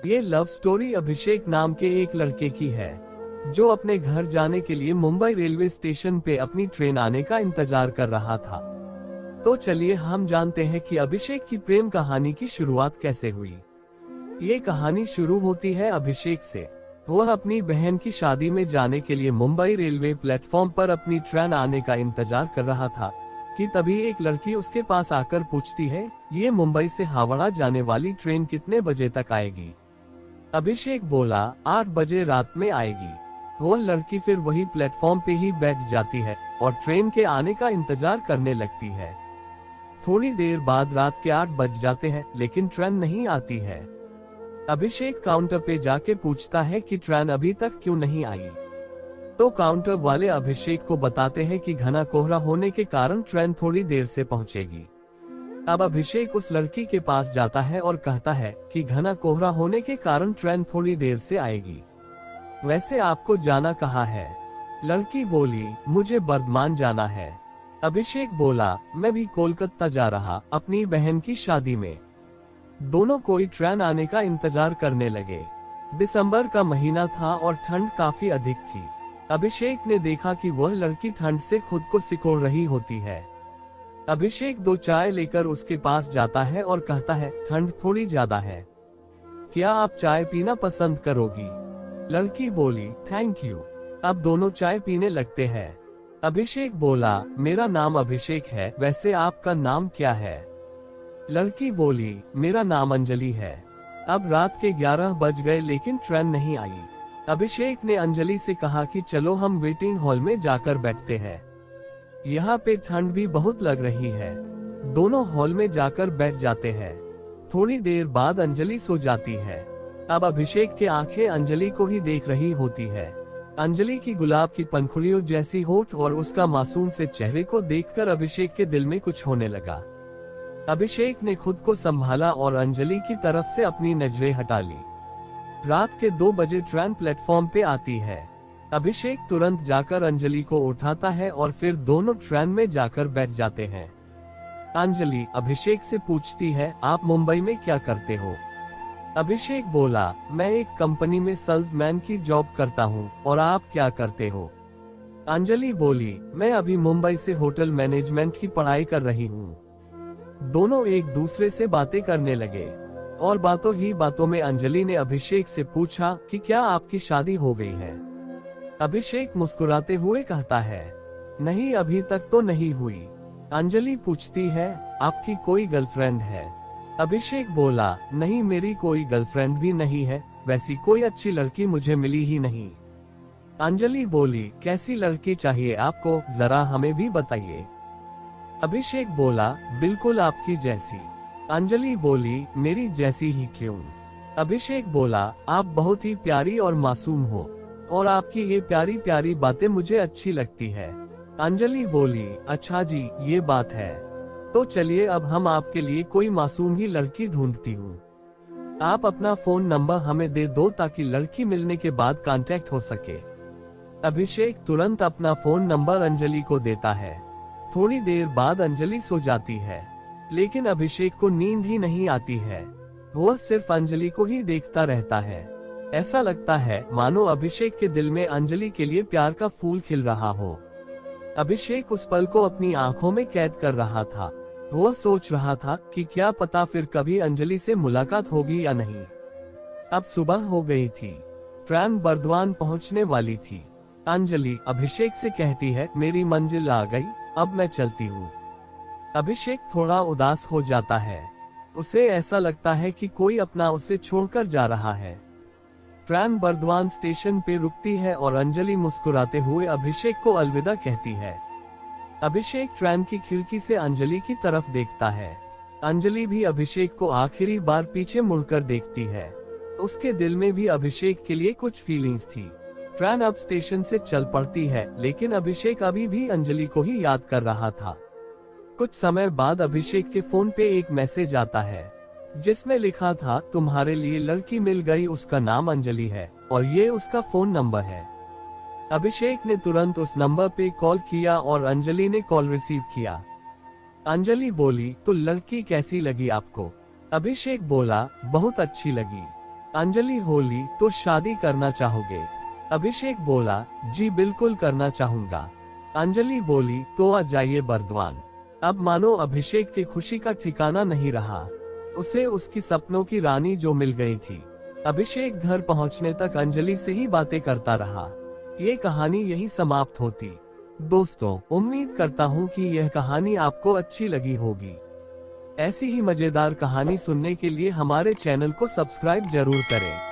ये love story अभिषेक नाम के एक लड़के की है जो अपने घर जाने के लिए मुंबई रेलवे स्टेशन पे अपनी ट्रेन आने का इंतजार कर रहा था। तो चलिए हम जानते हैं कि अभिषेक की प्रेम कहानी की शुरुआत कैसे हुई। ये कहानी शुरू होती है अभिषेक से। वह अपनी बहन की शादी में जाने के लिए मुंबई रेलवे प्लेटफॉर्म पर अपनी ट्रेन आने का इंतजार कर रहा था कि तभी एक लड़की उसके पास आकर पूछती है, ये मुंबई से हावड़ा जाने वाली ट्रेन कितने बजे तक आएगी? अभिषेक बोला, 8 बजे रात में आएगी। वो लड़की फिर वही प्लेटफॉर्म पे ही बैठ जाती है और ट्रेन के आने का इंतजार करने लगती है। थोड़ी देर बाद रात के 8 बज जाते हैं लेकिन ट्रेन नहीं आती है। अभिषेक काउंटर पे जाके पूछता है कि ट्रेन अभी तक क्यों नहीं आई। तो काउंटर वाले अभिषेक को बताते हैं कि घना कोहरा होने के कारण ट्रेन थोड़ी देर से पहुंचेगी। अब अभिषेक उस लड़की के पास जाता है और कहता है कि घना कोहरा होने के कारण ट्रेन थोड़ी देर से आएगी। वैसे आपको जाना कहाँ है? लड़की बोली, मुझे बर्धमान जाना है। अभिषेक बोला, मैं भी कोलकाता जा रहा अपनी बहन की शादी में। दोनों कोई ट्रेन आने का इंतजार करने लगे। दिसंबर का महीना था और ठंड काफी अधिक थी। अभिषेक ने देखा कि वह लड़की ठंड से खुद को सिकोड़ रही होती है। अभिषेक 2 चाय लेकर उसके पास जाता है और कहता है, ठंड थोड़ी ज्यादा है, क्या आप चाय पीना पसंद करोगी? लड़की बोली, थैंक यू। अब दोनों चाय पीने लगते हैं। अभिषेक बोला, मेरा नाम अभिषेक है, वैसे आपका नाम क्या है? लड़की बोली, मेरा नाम अंजलि है। अब रात के 11 बज गए लेकिन ट्रेन नहीं आई। अभिषेक ने अंजलि से कहा कि चलो हम वेटिंग हॉल में जाकर बैठते हैं, यहाँ पे ठंड भी बहुत लग रही है। दोनों हॉल में जाकर बैठ जाते हैं। थोड़ी देर बाद अंजलि सो जाती है। अब अभिषेक की आंखें अंजलि को ही देख रही होती है। अंजलि की गुलाब की पंखुड़ियों जैसी होठ और उसका मासूम से चेहरे को देखकर अभिषेक के दिल में कुछ होने लगा। अभिषेक ने खुद को संभाला और अंजलि की तरफ से अपनी नजरें हटा ली। रात के 2 बजे ट्रेन प्लेटफॉर्म पे आती है। अभिषेक तुरंत जाकर अंजलि को उठाता है और फिर दोनों ट्रेन में जाकर बैठ जाते हैं। अंजलि अभिषेक से पूछती है, आप मुंबई में क्या करते हो? अभिषेक बोला, मैं एक कंपनी में सेल्समैन की जॉब करता हूँ, और आप क्या करते हो? अंजलि बोली, मैं अभी मुंबई से होटल मैनेजमेंट की पढ़ाई कर रही हूँ। दोनों एक दूसरे से बातें करने लगे और बातों ही बातों में अंजलि ने अभिषेक से पूछा कि क्या आपकी शादी हो गई है? अभिषेक मुस्कुराते हुए कहता है, नहीं अभी तक तो नहीं हुई। अंजलि पूछती है, आपकी कोई गर्लफ्रेंड है? अभिषेक बोला, नहीं मेरी कोई गर्लफ्रेंड भी नहीं है, वैसी कोई अच्छी लड़की मुझे मिली ही नहीं। अंजलि बोली, कैसी लड़की चाहिए आपको, जरा हमें भी बताइए। अभिषेक बोला, बिल्कुल आपकी जैसी। अंजलि बोली, मेरी जैसी ही क्यों? अभिषेक बोला, आप बहुत ही प्यारी और मासूम हो और आपकी ये प्यारी प्यारी बातें मुझे अच्छी लगती है। अंजलि बोली, अच्छा जी ये बात है, तो चलिए अब हम आपके लिए कोई मासूम ही लड़की ढूंढती हूँ। आप अपना फोन नंबर हमें दे दो ताकि लड़की मिलने के बाद कांटेक्ट हो सके। अभिषेक तुरंत अपना फोन नंबर अंजलि को देता है। थोड़ी देर बाद अंजलि सो जाती है लेकिन अभिषेक को नींद ही नहीं आती है। वह सिर्फ अंजलि को ही देखता रहता है। ऐसा लगता है मानो अभिषेक के दिल में अंजलि के लिए प्यार का फूल खिल रहा हो। अभिषेक उस पल को अपनी आंखों में कैद कर रहा था। वह सोच रहा था कि क्या पता फिर कभी अंजलि से मुलाकात होगी या नहीं। अब सुबह हो गई थी। ट्रेन बर्धमान पहुंचने वाली थी। अंजलि अभिषेक से कहती है, मेरी मंजिल आ गई, अब मैं चलती हूँ। अभिषेक थोड़ा उदास हो जाता है। उसे ऐसा लगता है कि कोई अपना उसे छोड़कर जा रहा है। ट्रेन बर्धमान स्टेशन पे रुकती है और अंजलि मुस्कुराते हुए अभिषेक को अलविदा कहती है। अभिषेक ट्रेन की खिड़की से अंजलि की तरफ देखता है। अंजलि भी अभिषेक को आखिरी बार पीछे मुड़कर देखती है। उसके दिल में भी अभिषेक के लिए कुछ फीलिंग्स थी। ट्रेन अब स्टेशन से चल पड़ती है लेकिन अभिषेक अभी भी अंजलि को ही याद कर रहा था। कुछ समय बाद अभिषेक के फोन पे एक मैसेज आता है जिसमें लिखा था, तुम्हारे लिए लड़की मिल गई, उसका नाम अंजलि है और ये उसका फोन नंबर है। अभिषेक ने तुरंत उस नंबर पे कॉल किया और अंजलि ने कॉल रिसीव किया। अंजलि बोली, तो लड़की कैसी लगी आपको? अभिषेक बोला, बहुत अच्छी लगी। अंजलि बोली, तो शादी करना चाहोगे? अभिषेक बोला, जी बिल्कुल करना चाहूंगा। अंजलि बोली, तो आ जाइए बर्दवान। अब मानो अभिषेक की खुशी का ठिकाना नहीं रहा। उसे उसकी सपनों की रानी जो मिल गई थी। अभिषेक घर पहुंचने तक अंजलि से ही बातें करता रहा। ये कहानी यही समाप्त होती। दोस्तों, उम्मीद करता हूँ कि यह कहानी आपको अच्छी लगी होगी। ऐसी ही मजेदार कहानी सुनने के लिए हमारे चैनल को सब्सक्राइब जरूर करें।